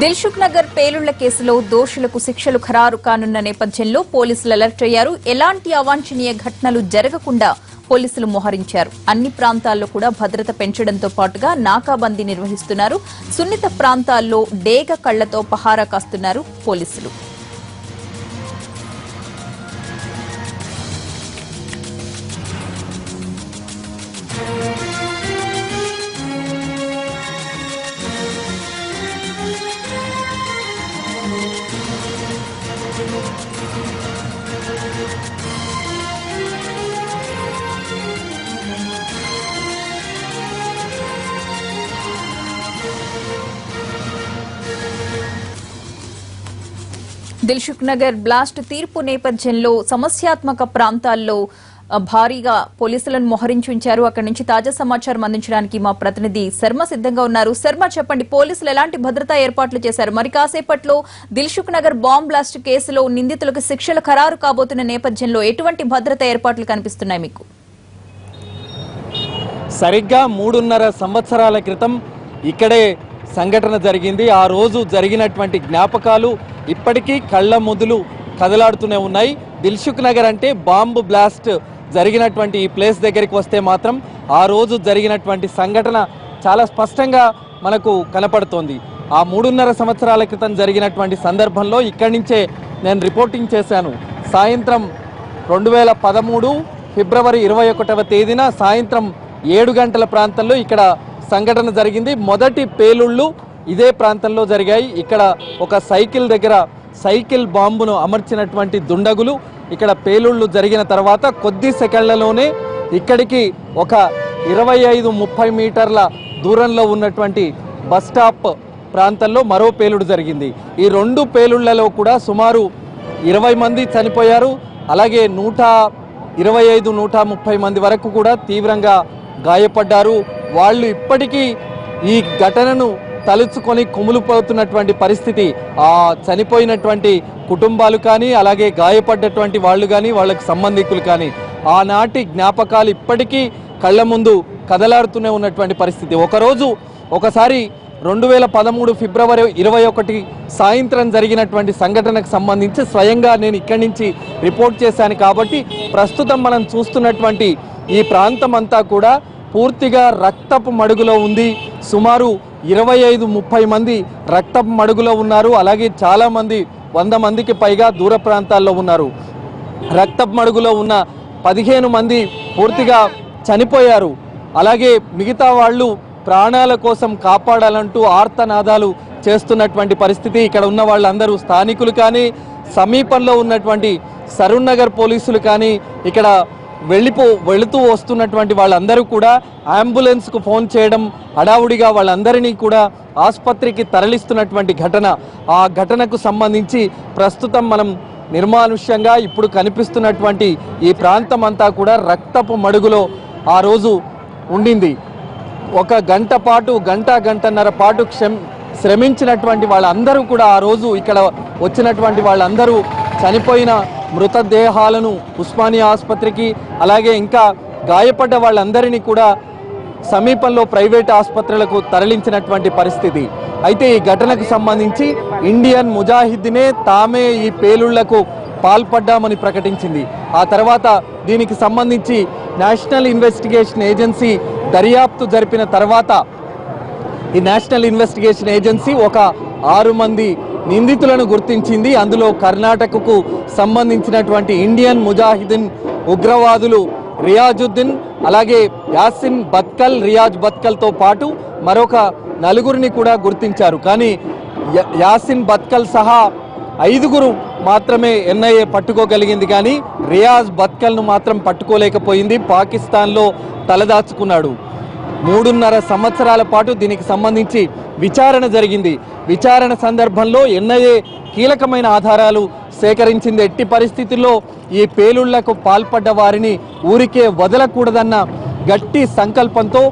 దిల్సుఖ్ నగర్ పేలుళ్ల కేసులో దోషులకు శిక్షలు ఖరారు కానున్న నేపథ్యంలో పోలీసులు అలర్ట్ అయ్యారు. ఎలాంటి అవాంఛనీయ ఘటనలు జరగకుండా పోలీసులు మోహరించారు. అన్ని ప్రాంతాల్లో కూడా భద్రత పెంచడంతో పాటుగా నాకాబందీ నిర్వహిస్తున్నారు. సున్నిత ప్రాంతాల్లో డేగ కళ్లతో పహారా కాస్తున్నారు పోలీసులు. దిల్సుఖ్ నగర్ బ్లాస్ట్ తీర్పు నేపథ్యంలో సమస్యాత్మక ప్రాంతాల్లో భారీగా పోలీసులను మోహరించి ఉంచారు. అక్కడి నుంచి తాజా సమాచారం అందించడానికి మా ప్రతినిధి శర్మ సిద్ధంగా ఉన్నారు. శర్మ, చెప్పండి, పోలీసులు ఎలాంటి భద్రతా ఏర్పాట్లు చేశారు? మరి కాసేపట్లో దిల్సుఖ్ నగర్ బాంబ్ బ్లాస్ట్ కేసులో నిందితులకు శిక్షలు ఖరారు కాబోతున్న నేపథ్యంలో ఎటువంటి భద్రతా ఏర్పాట్లు కనిపిస్తున్నాయి మీకు? సరిగ్గా 3.5 సంవత్సరాల క్రితం ఇక్కడే సంఘటన జరిగింది. ఆ రోజు జరిగినటువంటి జ్ఞాపకాలు ఇప్పటికీ కళ్ళ మొదలు కదలాడుతూనే ఉన్నాయి. దిల్సుఖ్ నగర్ అంటే బాంబు బ్లాస్ట్ జరిగినటువంటి ఈ ప్లేస్ దగ్గరికి వస్తే మాత్రం ఆ రోజు జరిగినటువంటి సంఘటన చాలా స్పష్టంగా మనకు కనపడుతోంది. ఆ 3.5 సంవత్సరాల క్రితం జరిగినటువంటి సందర్భంలో ఇక్కడి నుంచే నేను రిపోర్టింగ్ చేశాను. సాయంత్రం 2013 ఫిబ్రవరి 21వ తేదీన సాయంత్రం 7 గంటల ప్రాంతంలో ఇక్కడ సంఘటన జరిగింది. మొదటి పేలుళ్ళు ఇదే ప్రాంతంలో జరిగాయి. ఇక్కడ ఒక సైకిల్ దగ్గర సైకిల్ బాంబును అమర్చినటువంటి దుండగులు ఇక్కడ పేలుళ్ళు జరిగిన తర్వాత కొద్ది సెకండ్లలోనే ఇక్కడికి ఒక 25-30 మీటర్ల దూరంలో ఉన్నటువంటి బస్ స్టాప్ ప్రాంతంలో మరో పేలుడు జరిగింది. ఈ 2 పేలుళ్లలో కూడా సుమారు 20 మంది చనిపోయారు. అలాగే 125-130 మంది వరకు కూడా తీవ్రంగా గాయపడ్డారు. వాళ్ళు ఇప్పటికీ ఈ ఘటనను తలుచుకొని కుమిలిపోతున్నటువంటి పరిస్థితి. ఆ చనిపోయినటువంటి కుటుంబాలు కానీ అలాగే గాయపడ్డటువంటి వాళ్ళు కానీ వాళ్ళకి సంబంధికులు కానీ ఆనాటి జ్ఞాపకాలు ఇప్పటికీ కళ్ళ ముందు కదలాడుతూనే ఉన్నటువంటి పరిస్థితి. ఒకసారి 2013 ఫిబ్రవరి 21 సాయంత్రం జరిగినటువంటి సంఘటనకు సంబంధించి స్వయంగా నేను ఇక్కడి నుంచి రిపోర్ట్ చేశాను. కాబట్టి ప్రస్తుతం మనం చూస్తున్నటువంటి ఈ ప్రాంతం అంతా కూడా పూర్తిగా రక్తపు మడుగులో ఉంది. సుమారు 25-30 మంది రక్తపు మడుగులో ఉన్నారు. అలాగే చాలామంది 100 మందికి పైగా దూర ప్రాంతాల్లో ఉన్నారు. రక్తపు మడుగులో ఉన్న 15 మంది పూర్తిగా చనిపోయారు. అలాగే మిగతా వాళ్ళు ప్రాణాల కోసం కాపాడాలంటూ ఆర్తనాదాలు చేస్తున్నటువంటి పరిస్థితి. ఇక్కడ ఉన్న వాళ్ళందరూ స్థానికులు కానీ సమీపంలో ఉన్నటువంటి సరూర్ నగర్ పోలీసులు కానీ ఇక్కడ వెళుతూ వస్తున్నటువంటి వాళ్ళందరూ కూడా అంబులెన్స్కు ఫోన్ చేయడం, హడావుడిగా వాళ్ళందరినీ కూడా ఆసుపత్రికి తరలిస్తున్నటువంటి ఘటన. ఆ ఘటనకు సంబంధించి ప్రస్తుతం మనం నిర్మానుష్యంగా ఇప్పుడు కనిపిస్తున్నటువంటి ఈ ప్రాంతం అంతా కూడా రక్తపు మడుగులో ఆ రోజు ఉండింది. ఒక గంటన్నర పాటు శ్రమించినటువంటి వాళ్ళందరూ కూడా ఆ రోజు ఇక్కడ వచ్చినటువంటి వాళ్ళందరూ చనిపోయిన మృతదేహాలను ఉస్మానియా ఆసుపత్రికి అలాగే ఇంకా గాయపడ్డ వాళ్ళందరినీ కూడా సమీపంలో ప్రైవేట్ ఆసుపత్రులకు తరలించినటువంటి పరిస్థితి. అయితే ఈ ఘటనకు సంబంధించి ఇండియన్ ముజాహిద్దీనే తామే ఈ పేలుళ్లకు పాల్పడ్డామని ప్రకటించింది. ఆ తర్వాత దీనికి సంబంధించి నేషనల్ ఇన్వెస్టిగేషన్ ఏజెన్సీ దర్యాప్తు జరిపిన తర్వాత ఈ నేషనల్ ఇన్వెస్టిగేషన్ ఏజెన్సీ ఒక 6 మంది నిందితులను గుర్తించింది. అందులో కర్ణాటకకు సంబంధించినటువంటి ఇండియన్ ముజాహిదీన్ ఉగ్రవాదులు రియాజుద్దీన్ అలాగే యాసిన్ బత్కల్, రియాజ్ బత్కల్తో పాటు మరొక 4గురిని కూడా గుర్తించారు. కానీ యాసిన్ బత్కల్ సహా 5గురు మాత్రమే ఎన్ఐఏ పట్టుకోగలిగింది. కానీ రియాజ్ బత్కల్ను మాత్రం పట్టుకోలేకపోయింది. పాకిస్తాన్లో తలదాచుకున్నాడు. 3.5 సంవత్సరాల పాటు దీనికి సంబంధించి విచారణ జరిగింది. విచారణ సందర్భంలో ఎన్ఐఏ కీలకమైన ఆధారాలు సేకరించింది. ఎట్టి పరిస్థితుల్లో ఈ పేలుళ్లకు పాల్పడ్డ వారిని ఊరికే వదలకూడదన్న గట్టి సంకల్పంతో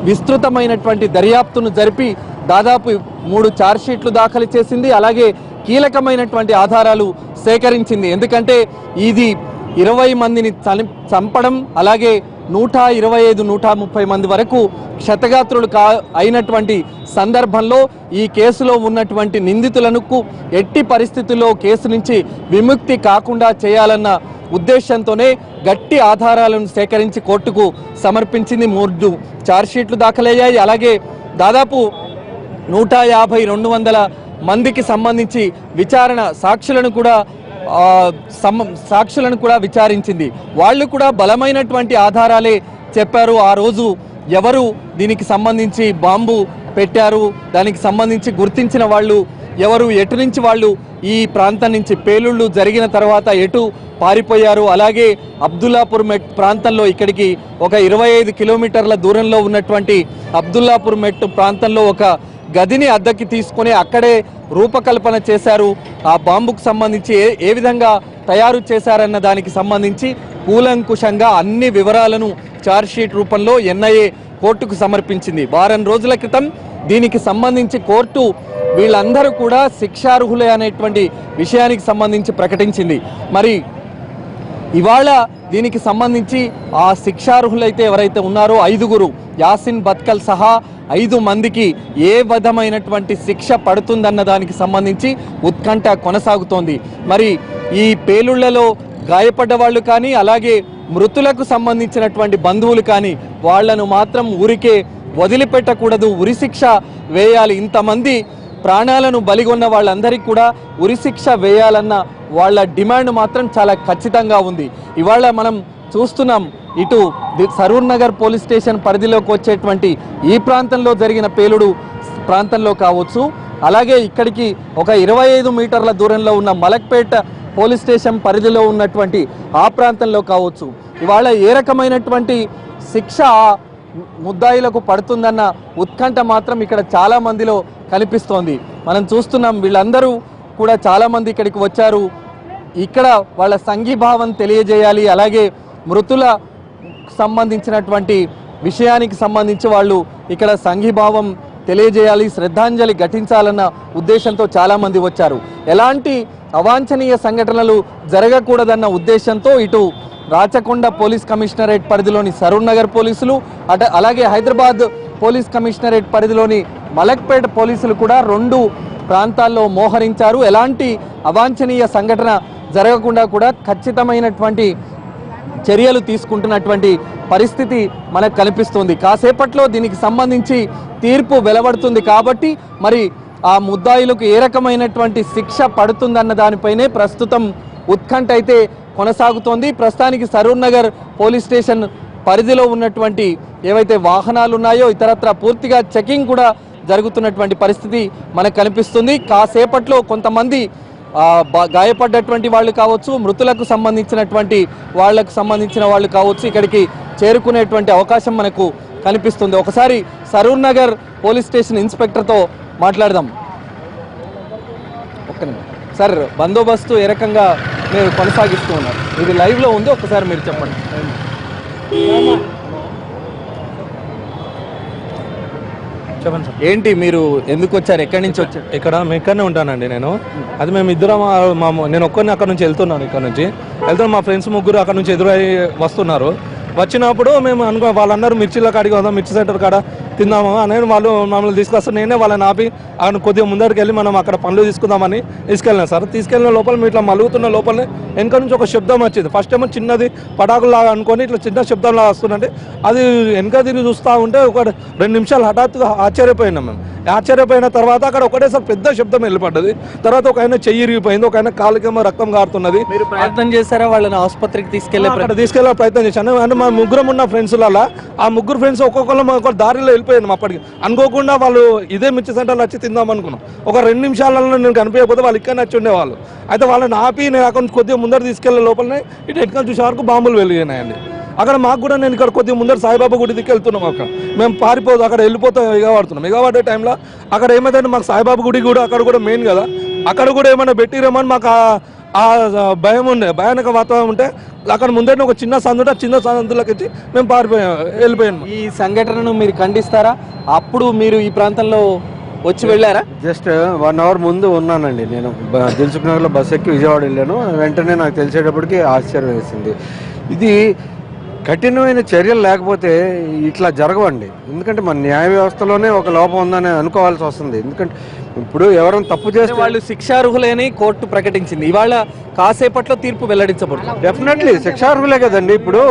విస్తృతమైనటువంటి దర్యాప్తును జరిపి దాదాపు 3 ఛార్జ్షీట్లు దాఖలు చేసింది. అలాగే కీలకమైనటువంటి ఆధారాలు సేకరించింది. ఎందుకంటే ఇది 20 మందిని చంపడం, అలాగే 125-130 మంది వరకు క్షతగాత్రులు అయినటువంటి సందర్భంలో ఈ కేసులో ఉన్నటువంటి నిందితులకు ఎట్టి పరిస్థితుల్లో కేసు నుంచి విముక్తి కాకుండా చేయాలన్న ఉద్దేశంతోనే గట్టి ఆధారాలను సేకరించి కోర్టుకు సమర్పించింది. 3 ఛార్జ్షీట్లు దాఖలయ్యాయి. అలాగే దాదాపు 150-200 మందికి సంబంధించి విచారణ సాక్షులను కూడా విచారించింది. వాళ్ళు కూడా బలమైనటువంటి ఆధారాలే చెప్పారు. ఆ రోజు ఎవరు దీనికి సంబంధించి బాంబు పెట్టారు, దానికి సంబంధించి గుర్తించిన వాళ్ళు ఎవరు, ఎటు నుంచి వాళ్ళు ఈ ప్రాంతం నుంచి పేలుళ్ళు జరిగిన తర్వాత ఎటు పారిపోయారు, అలాగే అబ్దుల్లాపూర్ మెట్ ప్రాంతంలో ఇక్కడికి ఒక 25 కిలోమీటర్ల దూరంలో ఉన్నటువంటి అబ్దుల్లాపూర్ మెట్ ప్రాంతంలో ఒక గదిని అద్దెకి తీసుకొని అక్కడే రూపకల్పన చేశారు. ఆ బాంబుకు సంబంధించి ఏ విధంగా తయారు చేశారన్న దానికి సంబంధించి కూలంకుషంగా అన్ని వివరాలను ఛార్జ్షీట్ రూపంలో ఎన్ఐఏ కోర్టుకు సమర్పించింది. వారం రోజుల క్రితం దీనికి సంబంధించి కోర్టు వీళ్ళందరూ కూడా శిక్షార్హులే అనేటువంటి విషయానికి సంబంధించి ప్రకటించింది. మరి ఇవాళ దీనికి సంబంధించి ఆ శిక్షార్హులైతే ఎవరైతే ఉన్నారో 5 యాసిన్ బత్కల్ సహా 5 మందికి ఏ విధమైనటువంటి శిక్ష పడుతుందన్న దానికి సంబంధించి ఉత్కంఠ కొనసాగుతోంది. మరి ఈ పేలుళ్లలో గాయపడ్డ వాళ్ళు కానీ, అలాగే మృతులకు సంబంధించినటువంటి బంధువులు కానీ వాళ్లను మాత్రం ఊరికే వదిలిపెట్టకూడదు, ఉరిశిక్ష వేయాలి. ఇంతమంది ప్రాణాలను బలిగొన్న వాళ్ళందరికీ కూడా ఉరిశిక్ష వేయాలన్న వాళ్ళ డిమాండ్ మాత్రం చాలా ఖచ్చితంగా ఉంది. ఇవాళ మనం చూస్తున్నాం, ఇటు సరూర్ నగర్ పోలీస్ స్టేషన్ పరిధిలోకి వచ్చేటువంటి ఈ ప్రాంతంలో జరిగిన పేలుడు ప్రాంతంలో కావచ్చు, అలాగే ఇక్కడికి ఒక 25 మీటర్ల దూరంలో ఉన్న మలక్పేట పోలీస్ స్టేషన్ పరిధిలో ఉన్నటువంటి ఆ ప్రాంతంలో కావచ్చు, ఇవాళ ఏ రకమైనటువంటి శిక్ష ముద్దాయిలకు పడుతుందన్న ఉత్కంఠ మాత్రం ఇక్కడ చాలా మందిలో కనిపిస్తోంది. మనం చూస్తున్నాం, వీళ్ళందరూ కూడా చాలా మంది ఇక్కడికి వచ్చారు. ఇక్కడ వాళ్ళ సంఘీభావం తెలియజేయాలి, అలాగే మృతుల సంబంధించినటువంటి విషయానికి సంబంధించి వాళ్ళు ఇక్కడ సంఘీభావం తెలియజేయాలి, శ్రద్ధాంజలి ఘటించాలన్న ఉద్దేశంతో చాలామంది వచ్చారు. ఎలాంటి అవాంఛనీయ సంఘటనలు జరగకూడదన్న ఉద్దేశంతో ఇటు రాచకొండ పోలీస్ కమిషనరేట్ పరిధిలోని సరూర్ నగర్ పోలీసులు, అలాగే హైదరాబాద్ పోలీస్ కమిషనరేట్ పరిధిలోని మలక్పేట పోలీసులు కూడా 2 ప్రాంతాల్లో మోహరించారు. ఎలాంటి అవాంఛనీయ సంఘటన జరగకుండా కూడా ఖచ్చితమైనటువంటి చర్యలు తీసుకుంటున్నటువంటి పరిస్థితి మనకు కనిపిస్తుంది. కాసేపట్లో దీనికి సంబంధించి తీర్పు వెలువడుతుంది కాబట్టి మరి ఆ ముద్దాయిలకు ఏ రకమైనటువంటి శిక్ష పడుతుందన్న దానిపైనే ప్రస్తుతం ఉత్కంఠ అయితే కొనసాగుతోంది. ప్రస్తుతానికి సరూర్ నగర్ పోలీస్ స్టేషన్ పరిధిలో ఉన్నటువంటి ఏవైతే వాహనాలు ఉన్నాయో ఇతరత్ర పూర్తిగా చెకింగ్ కూడా జరుగుతున్నటువంటి పరిస్థితి మనకు కనిపిస్తుంది. కాసేపట్లో కొంతమంది గాయపడ్డటువంటి వాళ్ళు కావచ్చు, మృతులకు సంబంధించినటువంటి వాళ్ళు కావచ్చు, ఇక్కడికి చేరుకునేటువంటి అవకాశం మనకు కనిపిస్తుంది. ఒకసారి సరూర్ నగర్ పోలీస్ స్టేషన్ ఇన్స్పెక్టర్తో మాట్లాడదాం. ఒక్క నిమిషం సార్, బందోబస్తు ఏ రకంగా మీరు కొనసాగిస్తూ ఉన్నారు? ఇది లైవ్లో ఉంది, ఒక్కసారి మీరు చెప్పండి. చెప్పండి సార్. ఏంటి మీరు ఎందుకు వచ్చారు, ఎక్కడి నుంచి వచ్చారు? ఇక్కడ మేము ఇక్కడనే ఉంటానండి నేను. అది మేము ఇద్దరం నేను ఒక్కరిని అక్కడ నుంచి వెళ్తున్నాను. ఇక్కడ నుంచి వెళ్తాను, మా ఫ్రెండ్స్ 3 అక్కడ నుంచి ఎదురై వస్తున్నారు. వచ్చినప్పుడు మేము వాళ్ళందరూ మిర్చిల కాడికి వద్దాం, మిర్చి సెంటర్ కాడ తిందాము అని వాళ్ళు మమ్మల్ని తీసుకొస్తారు. నేనే వాళ్ళని ఆపి అక్కడ కొద్దిగా ముందరికి వెళ్ళి మనం అక్కడ పనులు తీసుకుందామని తీసుకెళ్ళినా సార్. తీసుకెళ్ళిన లోపల మేము ఇట్లా మలుగుతున్న లోపలనే వెనక నుంచి ఒక శబ్దం వచ్చింది. ఫస్ట్ ఏమో చిన్నది పటాకులాగా అనుకొని ఇట్లా చిన్న శబ్దంలా వస్తుందంటే అది వెనక తిరిగి చూస్తూ ఉంటే ఒక 2 నిమిషాలు హఠాత్తుగా ఆశ్చర్యపోయినాం మేము. ఆశ్చర్యపోయిన తర్వాత అక్కడ ఒకటేసారి పెద్ద శబ్దం వెళ్ళిపడ్డది. తర్వాత ఒక ఆయన చెయ్యి ఇరిగిపోయింది, ఒక ఆయన కాలుకేమో రక్తం కారుతున్నది. మీరు ప్రయత్నం చేశారా వాళ్ళని ఆసుపత్రికి తీసుకెళ్లే ప్రయత్నం చేశాను. అంటే మా 3 ఉన్న ఫ్రెండ్స్లలో ఆ 3 ఫ్రెండ్స్ ఒక్కొక్కరు దారిలో వెళ్ళిపోయాను. అప్పటికి అనుకోకుండా వాళ్ళు ఇదే మిర్చి సెంటర్లో వచ్చి తిందాం అనుకున్నాం. ఒక 2 నిమిషాలలో నేను కనిపించకపోతే వాళ్ళు ఇక్కడ వచ్చి ఉండేవాళ్ళు. అయితే వాళ్ళని ఆపి నేను అక్కడ కొద్దిగా ముందర తీసుకెళ్లే లోపలనే ఇటు ఎటుకొని చూసే వరకు బాంబులు వెలిగినాయండి. అక్కడ మాకు కూడా నేను ఇక్కడ కొద్దిగా ముందర సాయిబాబా గుడి దిక్కి వెళ్తున్నాం. అక్కడ మేము పారిపోదు అక్కడ వెళ్ళిపోతాం, ఎగబడుతున్నాం. ఎగబడే టైంలో అక్కడ ఏమైందంటే మాకు సాయిబాబా గుడి కూడా అక్కడ కూడా మెయిన్ కదా, అక్కడ కూడా ఏమైనా పెట్టిరేమని మాకు ఆ భయం ఉండే, భయానక వాతావరణం ఉంటే అక్కడ ముందే ఒక చిన్న సందుంటే ఆ చిన్న సందులోకి వచ్చి మేము వెళ్ళిపోయాము. ఈ సంఘటనను మీరు ఖండిస్తారా? అప్పుడు మీరు ఈ ప్రాంతంలో వచ్చి వెళ్ళారా? జస్ట్ 1 అవర్ ముందు ఉన్నానండి నేను. దిల్సుఖ్ నగర్లో బస్ ఎక్కి విజయవాడ వెళ్ళాను. వెంటనే నాకు తెలిసేటప్పటికి ఆశ్చర్యం వేసింది. ఇది కఠినమైన చర్యలు లేకపోతే ఇట్లా జరగవండి. ఎందుకంటే మన న్యాయ వ్యవస్థలోనే ఒక లోపం ఉందని అనుకోవాల్సి వస్తుంది. ఎందుకంటే ఇప్పుడు ఎవరైనా తప్పు చేస్తే వాళ్ళు శిక్షార్హులేని కోర్టు ప్రకటించింది. ఇవాళ కాసేపట్లో తీర్పు వెల్లడించబడుతుంది. డెఫినెట్లీ శిక్షార్హులే కదండి. ఇప్పుడు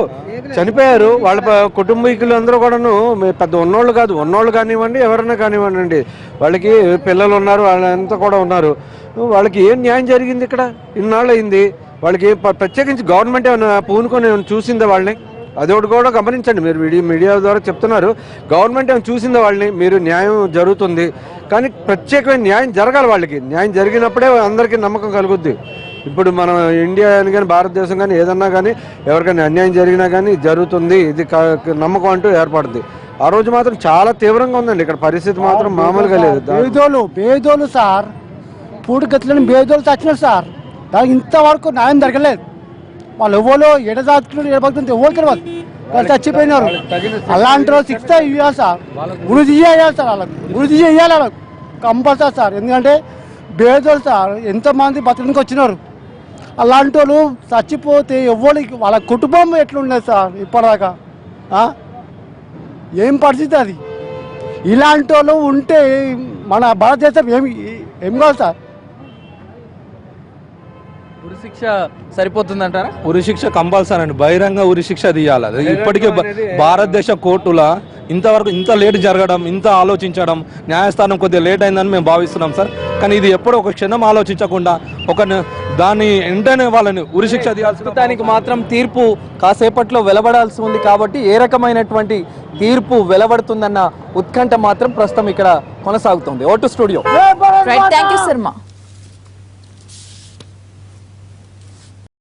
చనిపోయారు వాళ్ళ కుటుంబీకులు అందరూ కూడాను పెద్ద ఉన్నోళ్ళు కాదు, ఉన్నోళ్ళు కానివ్వండి ఎవరైనా కానివ్వండి, వాళ్ళకి పిల్లలు ఉన్నారు, వాళ్ళంతా కూడా ఉన్నారు. వాళ్ళకి ఏం న్యాయం జరిగింది ఇక్కడ? ఇన్నాళ్ళు అయింది. వాళ్ళకి ప్రత్యేకించి గవర్నమెంట్ ఏమైనా పూనుకొని ఏమైనా చూసిందా వాళ్ళని? అదొకటి కూడా గమనించండి. మీరు మీడియా ద్వారా చెప్తున్నారు గవర్నమెంట్ ఏమైనా చూసిందా వాళ్ళని? మీరు న్యాయం జరుగుతుంది కానీ ప్రత్యేకమైన న్యాయం జరగాలి. వాళ్ళకి న్యాయం జరిగినప్పుడే అందరికీ నమ్మకం కలుగుద్ది. ఇప్పుడు మనం ఇండియా కానీ భారతదేశం కానీ ఏదన్నా కానీ ఎవరికైనా అన్యాయం జరిగినా కానీ జరుగుతుంది, ఇది నమ్మకం అంటూ ఏర్పడుద్ది. ఆ రోజు మాత్రం చాలా తీవ్రంగా ఉందండి ఇక్కడ పరిస్థితి మాత్రం మామూలుగా లేదు. బేదోలు సార్, పూడిగతులను బేదోలు చచ్చినారు సార్. దానికి ఇంతవరకు న్యాయం జరగలేదు. వాళ్ళు ఎవరో ఎడదాచుకున్నారు, ఎడబడుతుంది ఎవరు తెలియదు. వాళ్ళు చచ్చిపోయినారు. అలాంటి రోజు శిక్ష ఇవ్వాలి సార్, గురుజీ ఇవ్వాలి సార్, వాళ్ళకి గురుజీ ఇవ్వాలి వాళ్ళకి కంపల్సరీ సార్. ఎందుకంటే బేదోలు సార్ ఎంతమంది బతకడానికి వచ్చినారు. అలాంటి వాళ్ళు చచ్చిపోతే ఎవరికి వాళ్ళ కుటుంబం ఎట్లుండేది సార్ ఇప్పటిదాకా? ఏం పరిస్థితి అది? ఇలాంటి వాళ్ళు ఉంటే మన భారతదేశం ఏం కావాలి సార్? ఉరిశిక్ష సరిపోతుందంటారా? ఉరిశిక్ష కంపల్సరీ అండి, బహిరంగ ఉరిశిక్ష తీయాలి. అది ఇప్పటికే భారతదేశ కోర్టుల ఇంతవరకు ఇంత లేట్ జరగడం, ఇంత ఆలోచించడం, న్యాయస్థానం కొద్దిగా లేట్ అయిందని మేము భావిస్తున్నాం సార్. కానీ ఇది ఎప్పుడో ఒక క్షణం ఆలోచించకుండా దాన్ని వెంటనే వాళ్ళని ఉరిశిక్ష తీయాల్సిన. దానికి మాత్రం తీర్పు కాసేపట్లో వెలువడాల్సి ఉంది కాబట్టి ఏ రకమైనటువంటి తీర్పు వెలువడుతుందన్న ఉత్కంఠ మాత్రం ప్రస్తుతం ఇక్కడ కొనసాగుతుంది. Vote studio. Right, thank you Sharma.